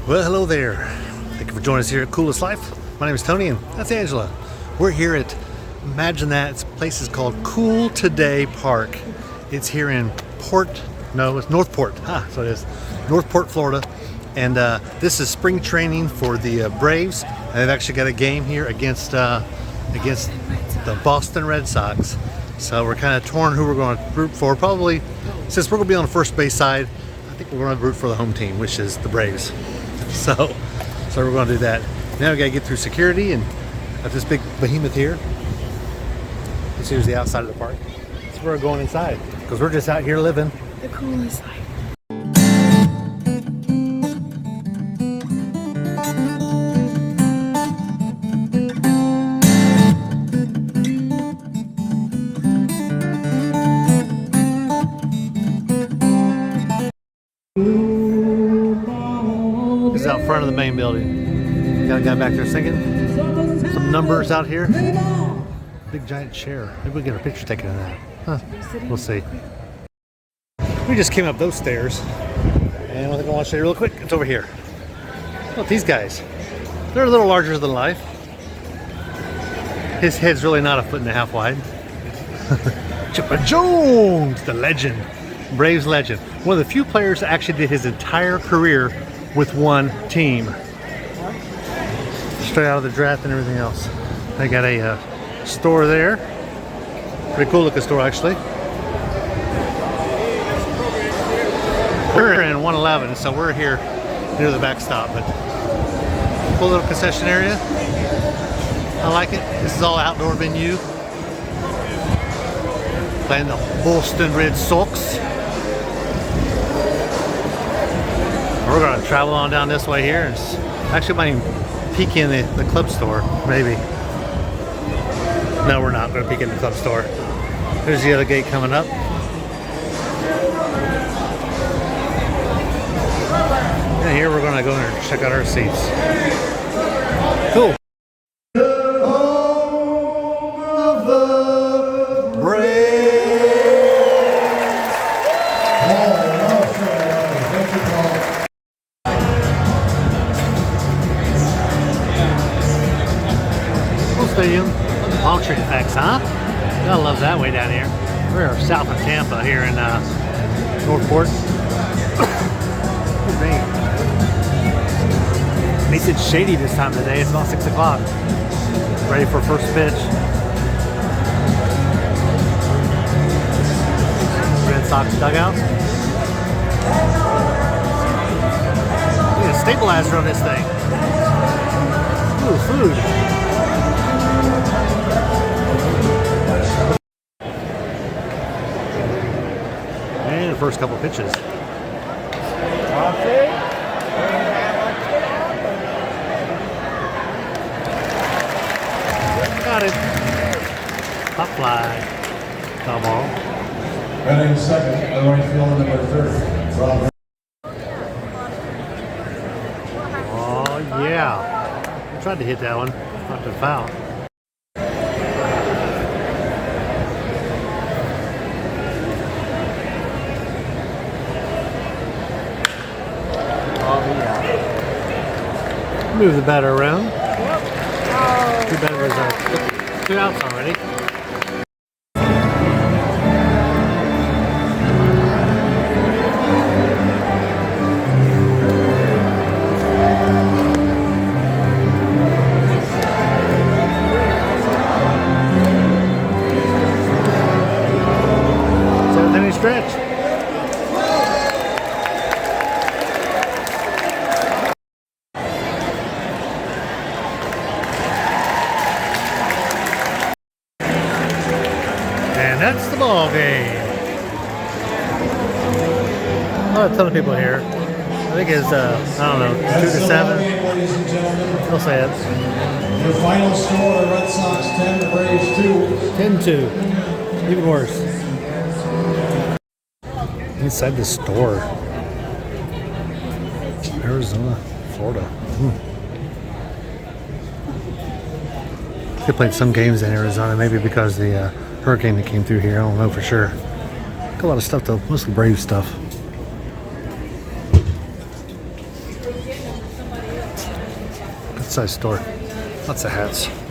Well, hello there. Thank you for joining us here at Coolest Life. My name is Tony and that's Angela. We're here at, imagine that, this place is called Cool Today Park. It's here in it's Northport. So it is. Northport, Florida. And this is spring training for the Braves. And they've actually got a game here against the Boston Red Sox. So we're kind of torn who we're going to root for. Probably, since we're going to be on the first base side, I think we're going to root for the home team, which is the Braves. So we're going to do that. Now we got to get through security and at this big behemoth here. This here's the outside of the park. So we're going inside because we're just out here living the coolest life. This is out front of the main building. Got a guy back there singing. Some numbers out here. Big giant chair. Maybe we get a picture taken of that. Huh. We'll see. We just came up those stairs. And I think I want to show you real quick. It's over here. Look, these guys. They're a little larger than life. His head's really not 1.5 feet wide. Chipper Jones, the legend. Braves legend. One of the few players that actually did his entire career with one team. Straight out of the draft and everything else. They got a store there. Pretty cool looking store actually. We're in 111, so we're here near the backstop, but cool little concession area. I like it. This is all outdoor venue. Playing the Boston Red Sox. We're going to travel on down this way here. Actually, might even peek in the club store, maybe. No, we're not going to peek in the club store. There's the other gate coming up. And here we're going to go in and check out our seats. Cool. Of the Braves. Stadium. Palm tree effects, huh? Gotta love that way down here. We're south of Tampa here in Northport. Good name. They said shady this time of the day. It's about 6 o'clock. Ready for first pitch. Red Sox dugout. Need a stabilizer on this thing. Ooh, food. And the first couple pitches. Got it. Pop fly. Foul ball. Batting second, the right fielder, number 30, Robert. Oh yeah. I tried to hit that one. Not to foul. Move the batter around. Two batters are 2 outs already. Seventh inning stretch. And that's the ball game. A ton of people here. I think it's, I don't know, 2 to 7. I'll say it. Your final score, the Red Sox 10, the Braves 2. 10-2. Even worse. Inside the store. Arizona, Florida. They played some games in Arizona, maybe because the hurricane that came through here. I don't know for sure. Got a lot of stuff though, mostly Brave stuff. Good size store. Lots of hats.